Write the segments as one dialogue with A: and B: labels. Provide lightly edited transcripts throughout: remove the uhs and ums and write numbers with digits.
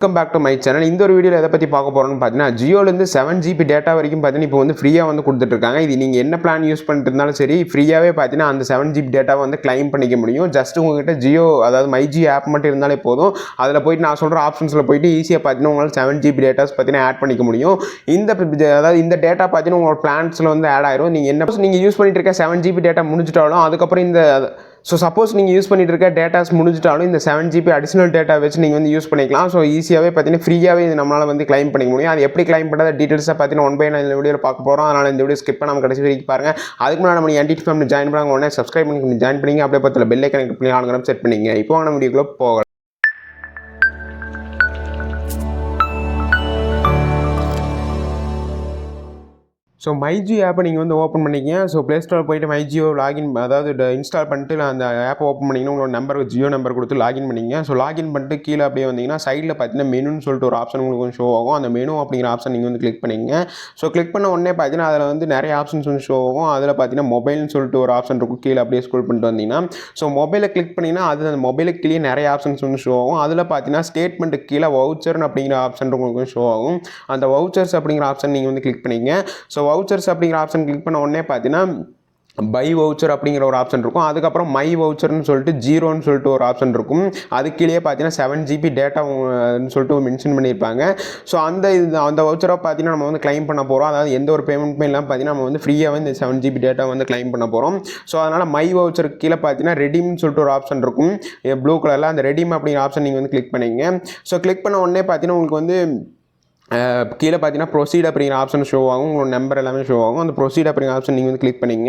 A: Welcome back to my channel. இந்த ஒரு வீடியோவில் எதை பற்றி பார்க்க போகிறோம்னு பார்த்தீங்கன்னா, ஜியோலேருந்து 7 GB டேட்டா வரைக்கும் பார்த்தீங்கன்னா இப்போ வந்து ஃப்ரீயாக வந்து கொடுத்துட்ருக்காங்க. இது நீங்கள் என்ன பிளான் யூஸ் பண்ணிட்டு இருந்தாலும் சரி, ஃப்ரீயாகவே பார்த்தீங்கன்னா அந்த 7 GB டேட்டாவை வந்து கிளைம் பண்ணிக்க முடியும். ஜஸ்ட் உங்கள்கிட்ட ஜியோ அதாவது மை ஜி ஆப் மட்டும் இருந்தாலே போதும். அதில் போய்ட்டு நான் சொல்கிற ஆப்ஷன்ஸில் போய்ட்டு ஈஸியாக பார்த்தீங்கன்னா உங்களால் 7 GB டேட்டாஸ் பார்த்தீங்கன்னா ஆட் பண்ணிக்க முடியும். இந்த டேட்டா பார்த்தீங்கன்னா உங்களோட பிளான்ஸில் வந்து ஆட் ஆயிரும். நீங்கள் யூஸ் பண்ணிட்டு இருக்க 7 GB டேட்டா முடிஞ்சிட்டாலும் அதுக்கப்புறம் சப்போஸ் நீங்கள் யூஸ் பண்ணிட்டு இருக்க டேட்டாஸ் முடிஞ்சிட்டாலும் இந்த 7 GB அடிஷனல் டேட்டா வச்சு நீங்கள் வந்து யூஸ் பண்ணிக்கலாம். ஸோ ஈஸியாகவே பார்த்தீங்கன்னா ஃப்ரீயாகவே இது நம்மளால் வந்து கிளைம் பண்ணிக்க முடியும். அது எப்படி கிளைம் பண்ணுறத டீட்டெயில்ஸாக பார்த்தீங்கன்னா 1 by 9 இந்த வீடியோவில் பார்க்க போகிறோம். அதனால் இந்த வீடியோ ஸ்கிப் பண்ணாமல் கடைசி வரைக்கும் பாருங்கள். அதுக்கு முன்னாடி நம்ம என்டிடி ஃபேமிலி ஜாயின் பண்ணாங்க உடனே சப்ஸ்கிரைப் பண்ணி ஜாயின் பண்ணிங்க. அப்படியே பக்கத்தில் பெல் ஐக்கான் கிளிக் பண்ணி ஆன் செட் பண்ணிங்க. இப்போ நம்ம வீடியோக்குள்ளே போகலாம். ஸோ மைஜி ஆப்பை நீங்கள் வந்து ஓப்பன் பண்ணிக்கிங்க. ஸோ ப்ளே ஸ்டோரில் போய்ட்டு மைஜியோ லாகின் அதாவது இன்ஸ்டால் பண்ணிட்டு அந்த ஆப்பை ஓப்பன் பண்ணிங்கன்னா உங்களோட நம்பர் ஜியோ நம்பர் கொடுத்து லாகின் பண்ணிங்க. ஸோ லாகின் பண்ணிட்டு கீழே அப்படியே வந்தீங்கன்னா சைடில் பார்த்தீங்கன்னா மெனுன்னு சொல்லிட்டு ஒரு ஆப்ஷன் உங்களுக்கு வந்து ஷோ ஆகும். அந்த மெனு அப்படிங்கிற ஆப்ஷன் நீங்கள் வந்து கிளிக் பண்ணிங்க. ஸோ கிளிக் பண்ண உடனே பார்த்தீங்கன்னா அதில் வந்து நிறைய ஆப்ஷன்ஸ் வந்து ஷோ ஆகும். அதில் பார்த்தீங்கன்னா மொபைல்னு சொல்லிட்டு ஒரு ஆப்ஷன் இருக்கும். கீழே அப்படியே ஸ்க்ரோல் பண்ணிட்டு வந்தீங்கன்னா ஸோ மொபைலை கிளிக் பண்ணிங்கன்னா அது அந்த மொபைலுக்கு கீழே நிறைய ஆப்ஷன்ஸ் வந்து ஷோ ஆகும். அதில் பார்த்தீங்கன்னா ஸ்டேட்மெண்ட்டுக்கு கீழே வவுச்சர்னு அப்படிங்கிற ஆப்ஷன் உங்களுக்கு வந்து ஷோ ஆகும். அந்த வவுச்சர்ஸ் அப்படிங்கிற ஆப்ஷன் நீங்கள் வந்து கிளிக் பண்ணிங்க. ஸோ வவுச்சர்ஸ் அப்படிங்கிற ஆப்ஷன் கிளிக் பண்ண உடனே பார்த்தீங்கன்னா பை வவுச்சர் அப்படிங்கிற ஒரு ஆப்ஷன் இருக்கும். அதுக்கப்புறம் மை வவுச்சர்னு சொல்லிட்டு ஜீரோன்னு சொல்லிட்டு ஒரு ஆப்ஷன் இருக்கும். அது கீழே பார்த்தீங்கன்னா 7 GB டேட்டான்னு சொல்லிட்டு மென்ஷன் பண்ணியிருப்பாங்க. ஸோ அந்த வவுச்சரை பார்த்தீங்கன்னா நம்ம வந்து கிளைம் பண்ண போகிறோம். அதாவது எந்த ஒரு பேமெண்ட்டுமே இல்லாமல் பார்த்தீங்கன்னா நம்ம வந்து ஃப்ரீயாக இந்த 7 GB டேட்டா வந்து கிளைம் பண்ண போகிறோம். ஸோ அதனால் மை வவுச்சருக்கு கீழே பார்த்தீங்கன்னா ரெடீம்னு சொல்லிட்டு ஒரு ஆப்ஷன் இருக்கும் ப்ளூ கலரில். அந்த ரெடீம் அப்படிங்கிற ஆப்ஷன் நீங்கள் வந்து கிளிக் பண்ணிங்க. ஸோ கிளிக் பண்ண உடனே பார்த்தீங்கன்னா உங்களுக்கு வந்து கீழே பார்த்தீங்கன்னா ப்ரொசீட் அப்படிங்கிற ஆப்ஷன் ஷோ ஆகும். உங்களோட நம்பர் எல்லாமே ஷோ ஆகும். அந்த ப்ரொசீட் அப்படிங்கிற ஆப்ஷன் நீங்கள் வந்து கிளிக் பண்ணிங்க.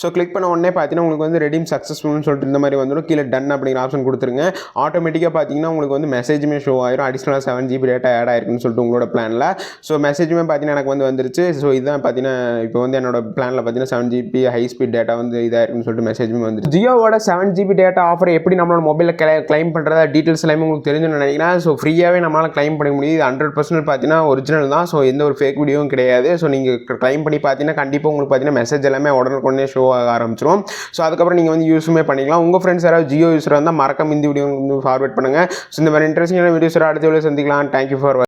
A: ஸோ கிளிக் பண்ண உடனே பார்த்தீங்கன்னா உங்களுக்கு வந்து ரெடீம் சக்ஸஸ்ஃபுல்னு சொல்லிட்டு இந்த மாதிரி வந்துடும். கீழே டன் அப்படிங்கிற ஆப்ஷன் கொடுத்துருங்க. ஆட்டோமேட்டிக்காக பார்த்தீங்கன்னா உங்களுக்கு வந்து மெசேஜுமே ஷோ ஆயிரும். அடிஷனலாக 7 GB டேட்டா ஆட் ஆயிருக்குன்னு சொல்லிட்டு உங்களோட பிளானில். ஸோ மெசேஜுமே பார்த்தீங்கன்னா எனக்கு வந்து வந்துருச்சு. ஸோ இதுதான் பார்த்தீங்கன்னா இப்போ வந்து என்னோட பிளானில் பார்த்தீங்கன்னா 7 GB ஹை ஸ்பீட் டேட்டா வந்து இதாயிருக்குன்னு சொல்லிட்டு மெசேஜுமே வந்துருச்சு. ஜியோவோட 7 GB டேட்டா ஆஃபர் எப்படி நம்மளோட மொபைலில் கிளைம் பண்ணுறதா டீட்டெயில்ஸ் எல்லாமே உங்களுக்கு தெரிஞ்சுன்னு நினைக்கிறேன். ஸோ ஃப்ரீயாகவே நம்மளால் கிளைம் பண்ண முடியுது. 100% பார்த்தீங்கன்னா ஒரிஜினல் தான். ஸோ எந்த ஒரு ஃபேக் வீடியோவும் கிடையாது. ஸோ நீங்கள் கிளைம் பண்ணி பார்த்தீங்கன்னா கண்டிப்பாக உங்களுக்கு பார்த்தீங்கன்னா மெசேஜ் எல்லாமே உடனே ஷோ ஆக ஆரம்பிச்சிடும். ஸோ அதுக்கப்புறம் நீங்கள் வந்து யூஸுமே பண்ணிக்கலாம். உங்கள் ஃப்ரெண்ட்ஸ் யாராவது ஜியோ யூஸராக இருந்தால் மறக்காம இந்த வீடியோ வந்து ஃபார்வர்ட் பண்ணுங்கள். ஸோ இந்த மாதிரி இன்ட்ரெஸ்டிங்கான வீடியோஸ் அடுத்த வீடியோ சந்திக்கலாம். Thank you for